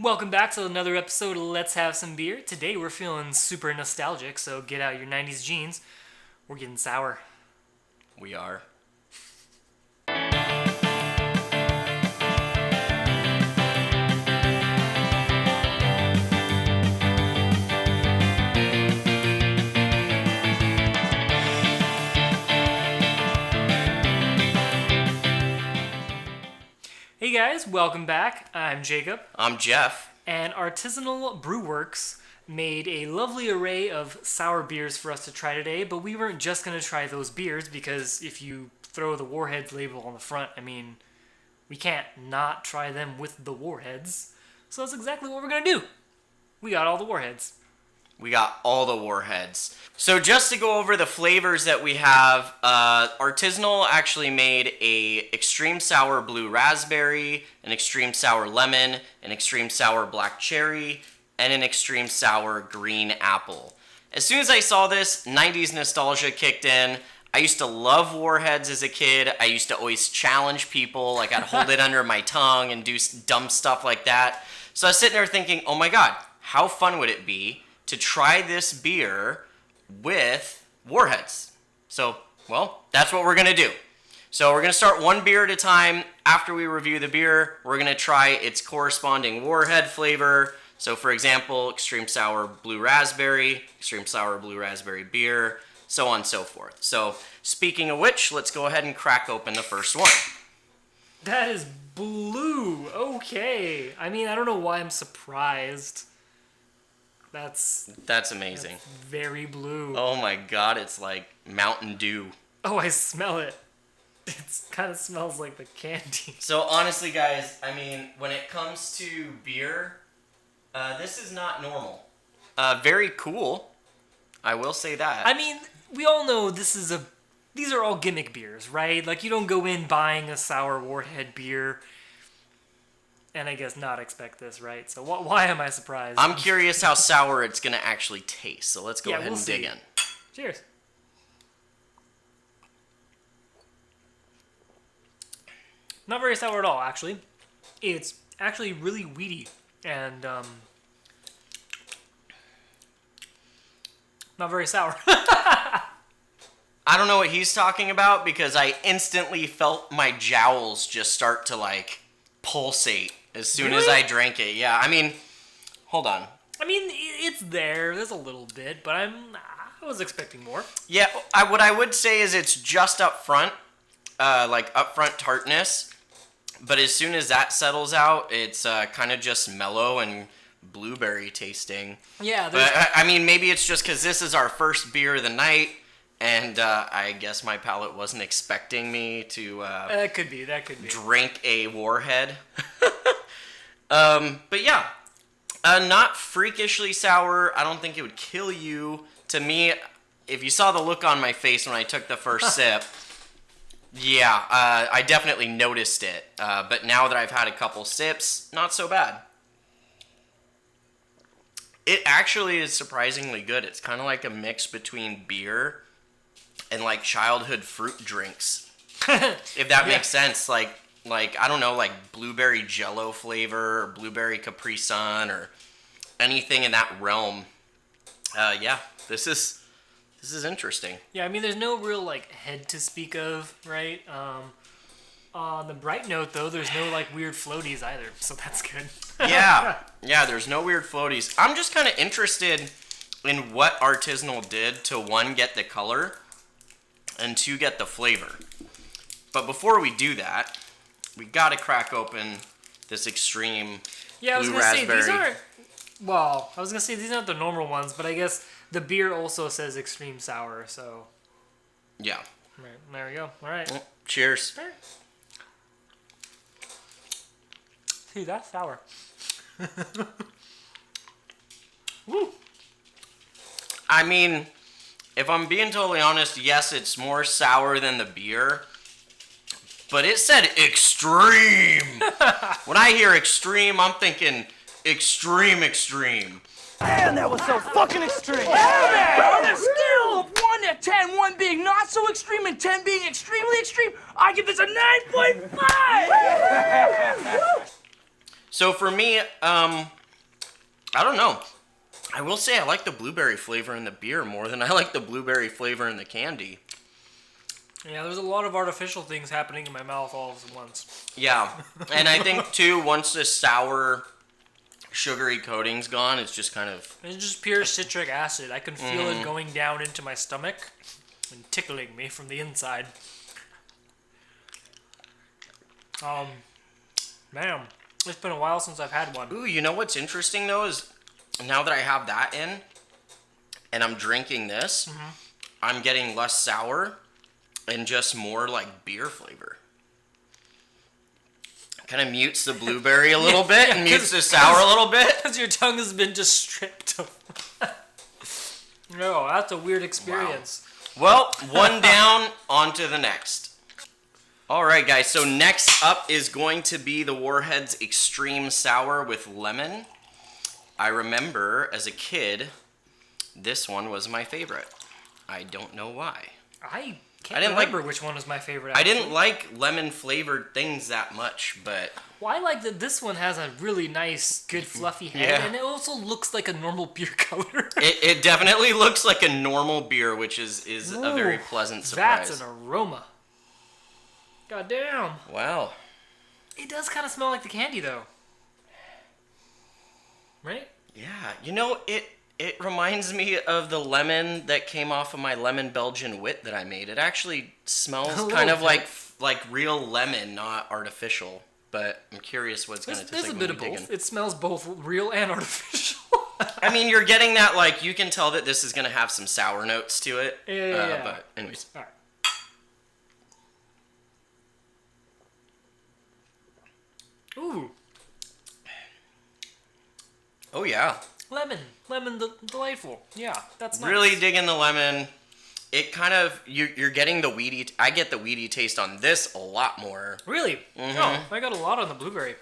Welcome back to another episode of Let's Have Some Beer. Today we're feeling super nostalgic, so get out your 90s jeans. We're getting sour. We are. Hey guys, welcome back. I'm Jacob. I'm Jeff. And Artisanal Brew Works made a lovely array of sour beers for us to try today, but we weren't just going to try those beers because if you throw the Warheads label on the front, we can't not try them with the Warheads. So that's exactly what we're going to do. We got all the Warheads. We got all the Warheads. So just to go over the flavors that we have, Artisanal actually made a extreme sour blue raspberry, an extreme sour lemon, an extreme sour black cherry, and an extreme sour green apple. As soon as I saw this, 90s nostalgia kicked in. I used to love Warheads as a kid. I used to always challenge people. Like I'd hold it under my tongue and do dumb stuff like that. So I was sitting there thinking, oh my God, how fun would it be to try this beer with Warheads? So, well, that's what we're going to do. So we're going to start one beer at a time. After we review the beer, we're going to try its corresponding Warhead flavor. So, for example, extreme sour blue raspberry beer, so on and so forth. So, speaking of which, let's go ahead and crack open the first one. That is blue. Okay. I don't know why I'm surprised. That's amazing. That's very blue. Oh my God, it's like Mountain Dew. Oh, I smell it. It kind of smells like the candy. So honestly, guys, when it comes to beer, this is not normal. Very cool. I will say that. We all know these are all gimmick beers, right? Like you don't go in buying a sour Warhead beer and I guess not expect this, right? So why am I surprised? I'm curious how sour it's going to actually taste. So let's go ahead and dig in. Cheers. Not very sour at all, actually. It's actually really weedy and not very sour. I don't know what he's talking about because I instantly felt my jowls just start to pulsate as soon as I drank it. Yeah, hold on. It's there. There's a little bit, but I was expecting more. Yeah, what I would say is it's just up front, up front tartness. But as soon as that settles out, it's kind of just mellow and blueberry tasting. Yeah. But, maybe it's just because this is our first beer of the night, and I guess my palate wasn't expecting me to that could be. Drink a Warhead. But yeah, not freakishly sour. I don't think it would kill you. To me, if you saw the look on my face when I took the first sip, yeah, I definitely noticed it. But now that I've had a couple sips, not so bad. It actually is surprisingly good. It's kind of like a mix between beer and childhood fruit drinks. If that makes sense. I don't know, blueberry Jello flavor or blueberry Capri Sun or anything in that realm. Yeah, this is interesting. Yeah, there's no real head to speak of, right? On the bright note though, there's no weird floaties either, so that's good. Yeah, there's no weird floaties. I'm just kind of interested in what Artisanal did to, one, get the color, and two, get the flavor. But before we do that, we gotta crack open this extreme blue raspberry. These aren't the normal ones, but I guess the beer also says extreme sour, so. Yeah. Right, there we go. All right. Well, cheers. All right. See, that's sour. Woo. If I'm being totally honest, yes, it's more sour than the beer, but it said extreme. When I hear extreme, I'm thinking extreme. Man, that was so fucking extreme. On a scale of 1 to 10, 1 being not so extreme and 10 being extremely extreme, I give this a 9.5. So for me, I don't know. I will say I like the blueberry flavor in the beer more than I like the blueberry flavor in the candy. Yeah, there's a lot of artificial things happening in my mouth all at once. Yeah, and I think too, once the sour, sugary coating's gone, it's just kind of... It's just pure citric acid. I can feel it going down into my stomach and tickling me from the inside. Man, it's been a while since I've had one. Ooh, you know what's interesting though is now that I have that in and I'm drinking this, I'm getting less sour and just more like beer flavor. Kind of mutes the blueberry a little bit and mutes the sour a little bit. Because your tongue has been just stripped of... No, that's a weird experience. Wow. Well, one down, on to the next. All right, guys, so next up is going to be the Warheads Extreme Sour with lemon. I remember as a kid, this one was my favorite. I don't know why. I can't remember which one was my favorite. I didn't like lemon-flavored things that much, but... Well, I like that this one has a really nice, good, fluffy head, and it also looks like a normal beer color. It definitely looks like a normal beer, which is a very pleasant surprise. That's an aroma. God damn. Wow. It does kind of smell like the candy, though. Right? Yeah. You know, it reminds me of the lemon that came off of my lemon Belgian wit that I made. It actually smells kind of like real lemon, not artificial. But I'm curious what's going to taste like. There's a bit of both. It smells both real and artificial. I mean, you're getting that, like, you can tell that this is going to have some sour notes to it. Yeah. But anyways. All right. Ooh. Oh, yeah. Lemon, delightful. Yeah, that's nice. Really digging the lemon. It kind of, you're getting the weedy, I get the weedy taste on this a lot more. Really? Oh, I got a lot on the blueberry,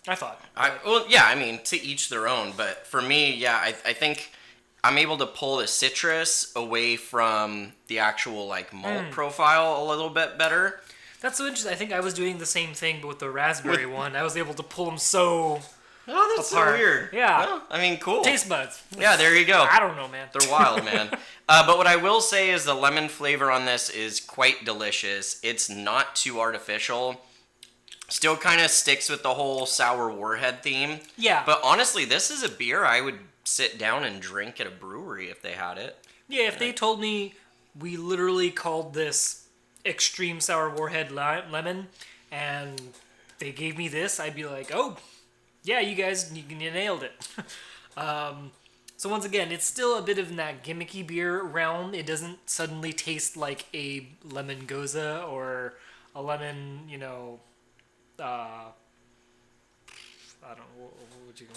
I thought. Well, yeah, I mean, to each their own, but for me, yeah, I think I'm able to pull the citrus away from the actual, like, malt profile a little bit better. That's so interesting. I think I was doing the same thing, but with the raspberry one. I was able to pull them so... Oh, that's apart. so weird. Yeah. Well, I mean, cool. Taste buds. Yeah, there you go. I don't know, man. They're wild, man. But what I will say is the lemon flavor on this is quite delicious. It's not too artificial. Still kind of sticks with the whole sour warhead theme. Yeah. But honestly, this is a beer I would sit down and drink at a brewery if they had it. Yeah, if they told me we literally called this Extreme Sour Warhead Lemon and they gave me this, I'd be like, oh... Yeah, you guys, you nailed it. So once again, it's still a bit of in that gimmicky beer realm. It doesn't suddenly taste like a lemon goza or a lemon, I don't know, what would you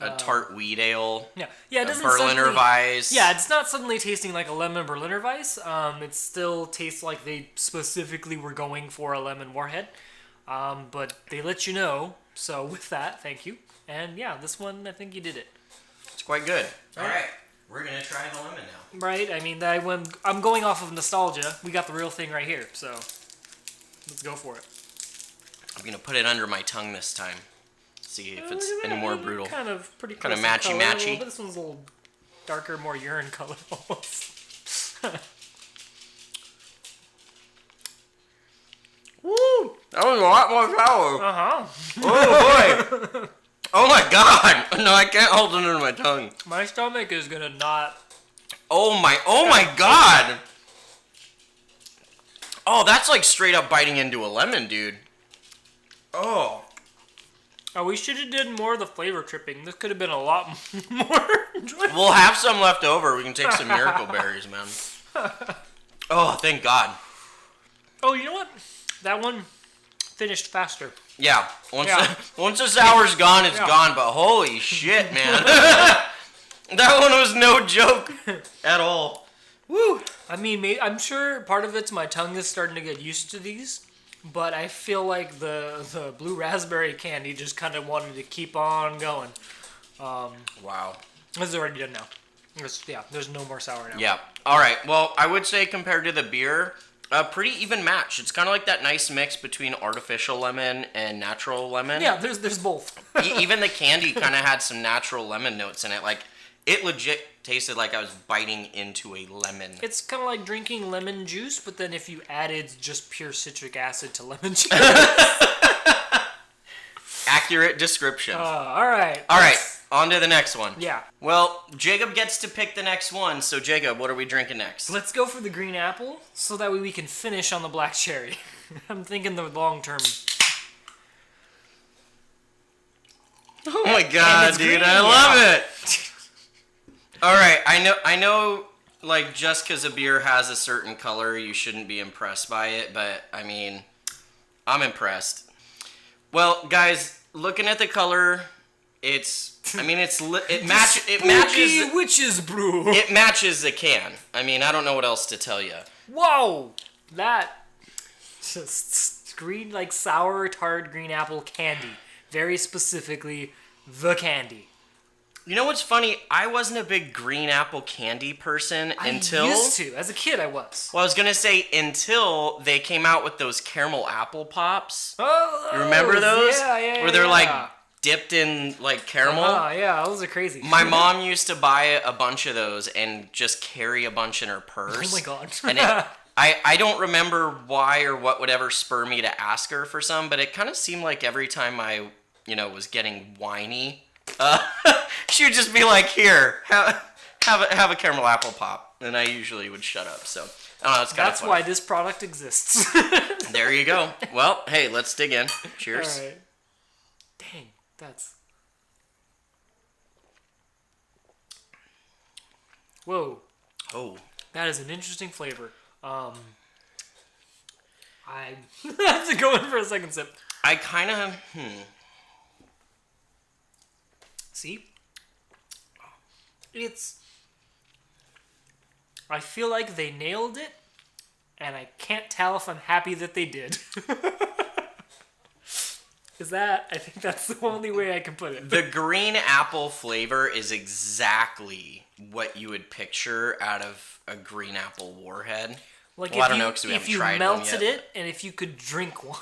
A tart wheat ale. Yeah, it doesn't Berliner Weiss. Yeah, it's not suddenly tasting like a lemon Berliner Weiss. It still tastes like they specifically were going for a lemon warhead. But they let you know. So with that, thank you. And yeah, this one, I think you did it. It's quite good. All right. We're going to try the lemon now. Right. I mean, I'm going off of nostalgia. We got the real thing right here. So let's go for it. I'm going to put it under my tongue this time. See if it's any more brutal. Kind of pretty kind of close matchy color, matchy. But this one's a little darker, more urine color almost. Woo! That was a lot more sour. Uh-huh. Oh, boy. Oh, my God. No, I can't hold it under my tongue. My stomach is going to not... Oh, my God. Oh, that's like straight up biting into a lemon, dude. Oh. Oh, we should have did more of the flavor tripping. This could have been a lot more enjoyable. We'll have some left over. We can take some miracle berries, man. Oh, thank God. Oh, you know what? That one finished faster. Yeah. Once the sour's gone, it's gone. But holy shit, man. That one was no joke at all. Woo. I mean, I'm sure part of it's my tongue is starting to get used to these. But I feel like the blue raspberry candy just kind of wanted to keep on going. Wow. This is already done now. There's no more sour now. Yeah. All right. Well, I would say compared to the beer, A pretty even match. It's kind of like that nice mix between artificial lemon and natural lemon. Yeah, there's both. Even the candy kind of had some natural lemon notes in it. Like, it legit tasted like I was biting into a lemon. It's kind of like drinking lemon juice, but then if you added just pure citric acid to lemon juice. Accurate description. All right. All right, on to the next one. Yeah. Well, Jacob gets to pick the next one. So, Jacob, what are we drinking next? Let's go for the green apple, so that way we can finish on the black cherry. I'm thinking the long term. Oh my god, dude, green, I love it. All right, I know, like, just because a beer has a certain color, you shouldn't be impressed by it, but, I mean, I'm impressed. Well, guys, looking at the color, it matches Witch's brew. It matches the can. I mean, I don't know what else to tell you. Whoa, that just green, like sour tart green apple candy. Very specifically, the candy. You know what's funny? I wasn't a big green apple candy person until... I used to. As a kid, I was. Well, I was going to say until they came out with those caramel apple pops. Oh, You remember those? Yeah. Where they're like dipped in like caramel. Yeah, those are crazy. My mom used to buy a bunch of those and just carry a bunch in her purse. Oh my god. And I don't remember why or what would ever spur me to ask her for some, but it kind of seemed like every time I, was getting whiny, she would just be like, "Here, have a caramel apple pop," and I usually would shut up. So I don't know. It's kind of That's why this product exists. There you go. Well, hey, let's dig in. Cheers. All right. Dang, that's. Whoa. Oh. That is an interesting flavor. I have to go in for a second sip. I kind of See? I feel like they nailed it, and I can't tell if I'm happy that they did. I think that's the only way I can put it. The green apple flavor is exactly what you would picture out of a green apple Warhead. Like well, I don't know because we haven't tried one yet. If you melted it, and if you could drink one.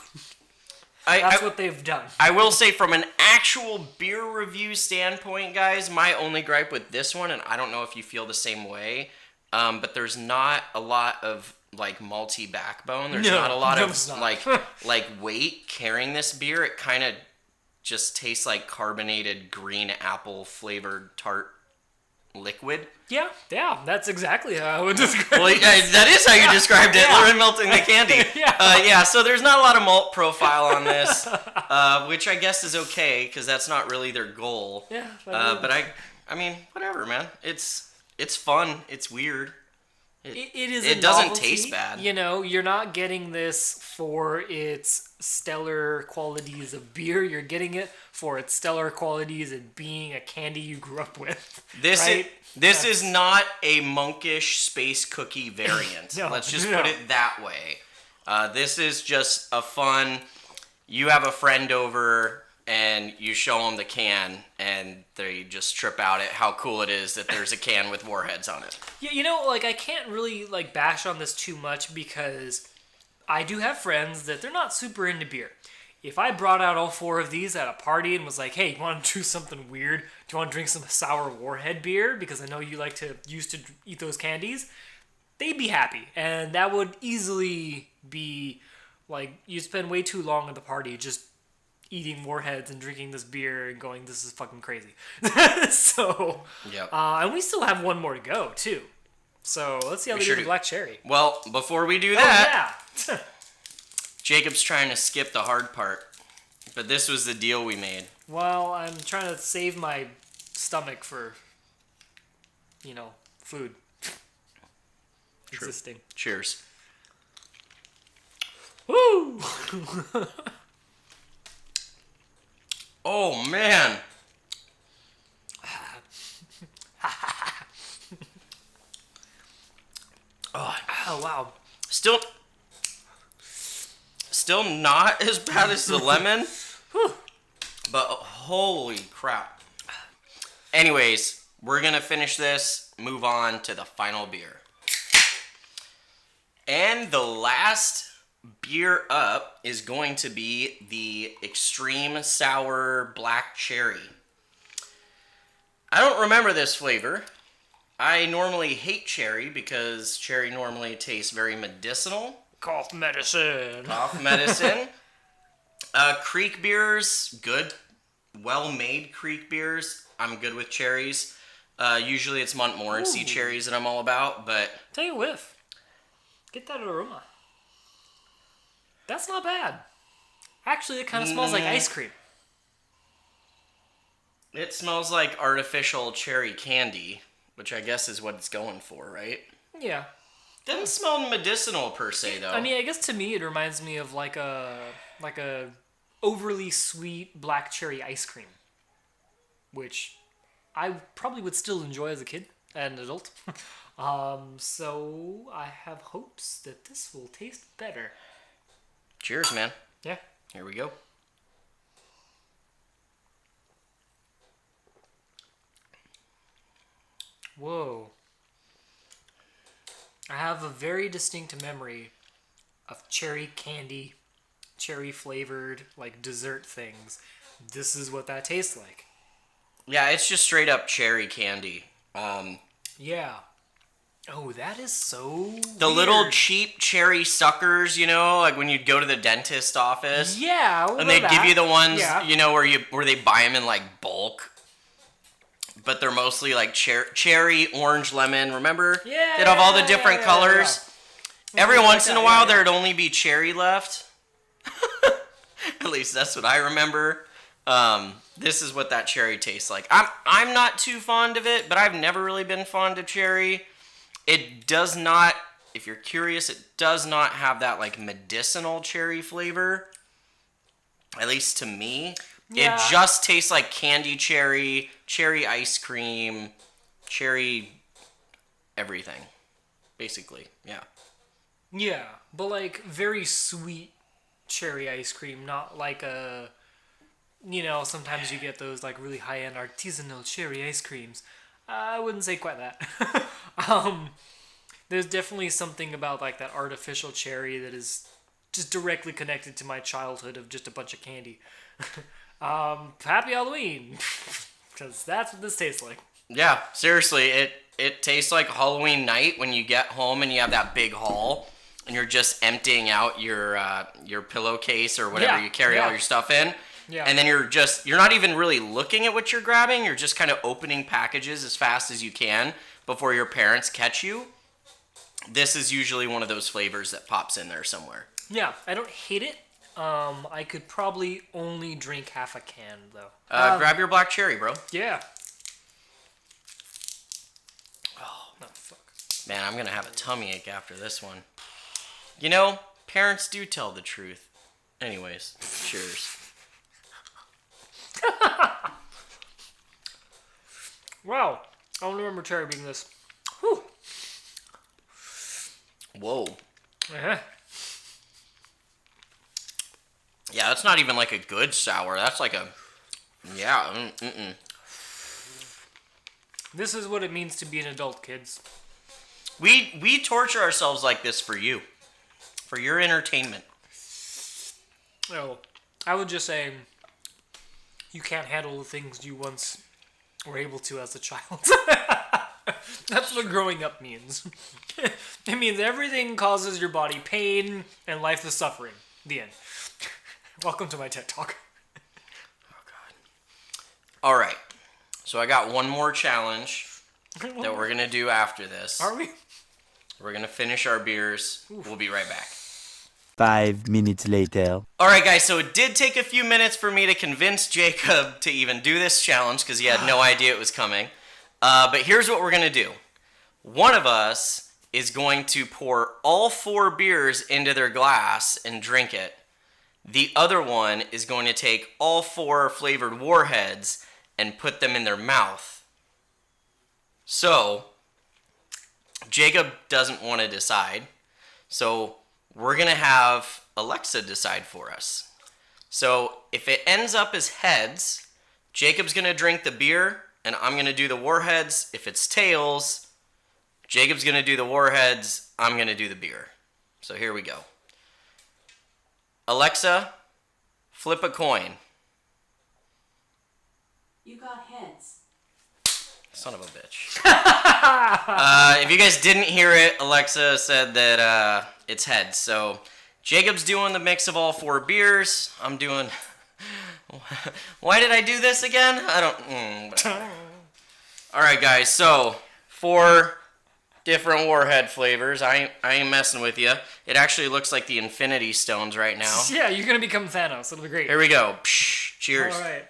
That's what they've done. I will say from an actual beer review standpoint, guys, my only gripe with this one, and I don't know if you feel the same way, but there's not a lot of like malty backbone. There's not a lot of like weight carrying this beer. It kind of just tastes like carbonated green apple flavored tart liquid. Yeah, that's exactly how I would describe Well, it. that is how you described it. Literally melting the candy. So there's not a lot of malt profile on this, which I guess is okay because that's not really their goal. Yeah. But I mean, whatever, man. It's fun. It's weird. It doesn't novelty. taste bad. You're not getting this for its stellar qualities of beer. You're getting it for its stellar qualities and being a candy you grew up with. This is not a monkish space cookie variant. No, Let's just put it that way. This is just a fun. You have a friend over and you show them the can, and they just trip out at how cool it is that there's a can with Warheads on it. Yeah, I can't really bash on this too much because I do have friends that they're not super into beer. If I brought out all 4 of these at a party and was like, "Hey, you want to do something weird? Do you want to drink some sour Warhead beer? Because I know you used to eat those candies," they'd be happy, and that would easily be you spend way too long at the party just eating Warheads and drinking this beer and going, "This is fucking crazy." So, yep. And we still have one more to go too. So let's see how they do the black cherry. Well, before we do that, yeah. Jacob's trying to skip the hard part, but this was the deal we made. Well, I'm trying to save my stomach for, food. True. Existing. Cheers. Woo! Oh, man. Oh, wow. Still not as bad as the lemon, but holy crap. Anyways, we're going to finish this, move on to the final beer. And the last beer up is going to be the Extreme Sour Black Cherry. I don't remember this flavor. I normally hate cherry because cherry normally tastes very medicinal. Cough medicine. Cough medicine. Creek beers, good. Well-made creek beers. I'm good with cherries. Usually it's Montmorency cherries that I'm all about, but... Take a whiff. Get that aroma. That's not bad. Actually, it kind of smells like ice cream. It smells like artificial cherry candy, which I guess is what it's going for, right? Yeah. Doesn't smell medicinal per se, though. I mean, I guess to me it reminds me of like a overly sweet black cherry ice cream, which I probably would still enjoy as a kid and an adult. So I have hopes that this will taste better. Cheers, man. Yeah. Here we go. Whoa. I have a very distinct memory of cherry candy, cherry flavored, like dessert things. This is what that tastes like. Yeah, it's just straight up cherry candy. Yeah. Oh, that is so The weird. little cheap cherry suckers, you know, like when you'd go to the dentist office. Yeah, And they'd give you the ones, Yeah. you know, where they buy them in like bulk. But they're mostly like cherry, orange, lemon. Remember? Yeah. They'd have all the different colors. Every Like once in that, a while, yeah. there'd only be cherry left. At least that's what I remember. This is what that cherry tastes like. I'm not too fond of it, but I've never really been fond of cherry. It does not, if you're curious, it does not have that like medicinal cherry flavor. At least to me. Yeah. It just tastes like candy cherry, cherry ice cream, cherry everything. Basically, yeah. Yeah, but like very sweet cherry ice cream, not like a, you know, sometimes you get those like really high-end artisanal cherry ice creams. I wouldn't say quite that. There's definitely something about like that artificial cherry that is just directly connected to my childhood of just a bunch of candy. Happy Halloween, because that's what this tastes like. Yeah, seriously, it tastes like Halloween night when you get home and you have that big haul and you're just emptying out your pillowcase or whatever Yeah, you carry all yeah. your stuff in. Yeah. And then you're not even really looking at what you're grabbing. You're just kind of opening packages as fast as you can before your parents catch you. This is usually one of those flavors that pops in there somewhere. Yeah, I don't hate it. I could probably only drink half a can though. Grab your black cherry, bro. Yeah. Oh fuck. Man, I'm going to have a tummy ache after this one. You know, parents do tell the truth. Anyways, cheers. Wow. I don't remember cherry being this. Whew. Whoa. Uh-huh. Yeah, that's not even like a good sour. That's like a... Yeah. This is what it means to be an adult, kids. We torture ourselves like this for you. For your entertainment. Oh, I would just say you can't handle the things you once were able to as a child. That's what growing up means. It means everything causes your body pain and life is suffering. The end. Welcome to my TED Talk. Oh, God. All right. So I got one more challenge that we're going to do after this. Are we? We're going to finish our beers. We'll be right back. 5 minutes later. All right, guys. So it did take a few minutes for me to convince Jacob to even do this challenge because he had no idea it was coming. But here's what we're going to do. One of us is going to pour all 4 beers into their glass and drink it. The other one is going to take all 4 flavored Warheads and put them in their mouth. So, Jacob doesn't want to decide. So, we're going to have Alexa decide for us. So, if it ends up as heads, Jacob's going to drink the beer and I'm going to do the Warheads. If it's tails, Jacob's going to do the Warheads, I'm going to do the beer. So here we go. Alexa, flip a coin. You got heads. Son of a bitch. If you guys didn't hear it, Alexa said that it's heads. So Jacob's doing the mix of all 4 beers. I'm doing... Why did I do this again? I don't... Alright guys, so 4 different Warhead flavors. I ain't messing with you. It actually looks like the Infinity Stones right now. Yeah, you're gonna become Thanos. It'll be great. Here we go. Psh, cheers. All right.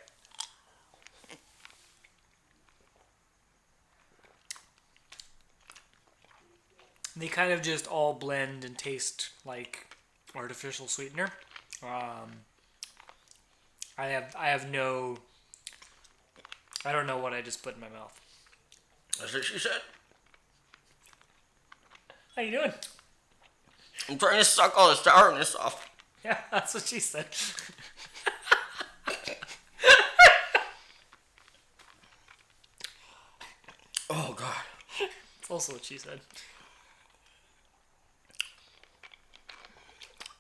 They kind of just all blend and taste like artificial sweetener. I don't know what I just put in my mouth. That's what she said. How you doing? I'm trying to suck all the sourness off. Yeah, that's what she said. Oh, God. That's also what she said.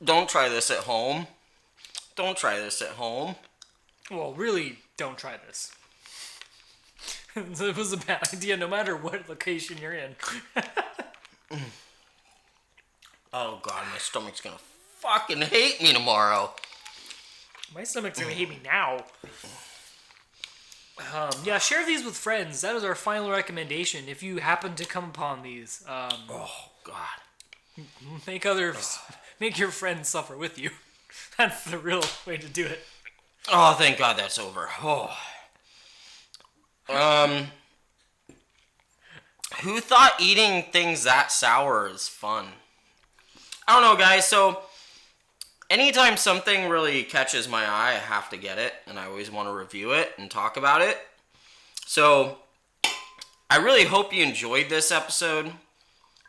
Don't try this at home. Don't try this at home. Well, really, don't try this. It was a bad idea no matter what location you're in. Oh, God, my stomach's gonna fucking hate me tomorrow. My stomach's gonna hate me now. Yeah, share these with friends. That is our final recommendation. If you happen to come upon these, Oh, God. make your friends suffer with you. That's the real way to do it. Oh, thank God that's over. Oh. Who thought eating things that sour is fun? I don't know, guys. So, anytime something really catches my eye, I have to get it. And I always want to review it and talk about it. So, I really hope you enjoyed this episode.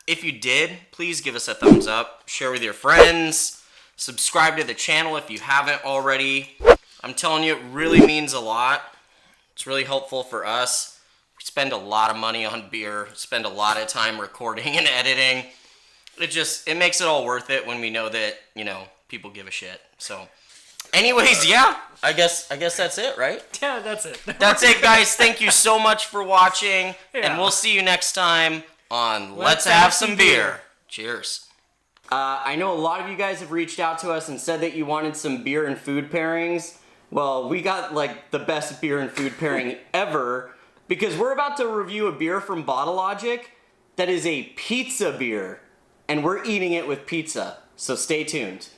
If you did, please give us a thumbs up. Share with your friends. Subscribe to the channel if you haven't already. I'm telling you, it really means a lot. It's really helpful for us. We spend a lot of money on beer. Spend a lot of time recording and editing. It makes it all worth it when we know that, people give a shit. So, anyways, yeah. I guess that's it, right? Yeah, that's it. That's it, guys. Thank you so much for watching. Yeah. And we'll see you next time on Let's Have Some Beer. Cheers. I know a lot of you guys have reached out to us and said that you wanted some beer and food pairings. Well, we got the best beer and food pairing ever because we're about to review a beer from Bottle Logic that is a pizza beer, and we're eating it with pizza. So stay tuned.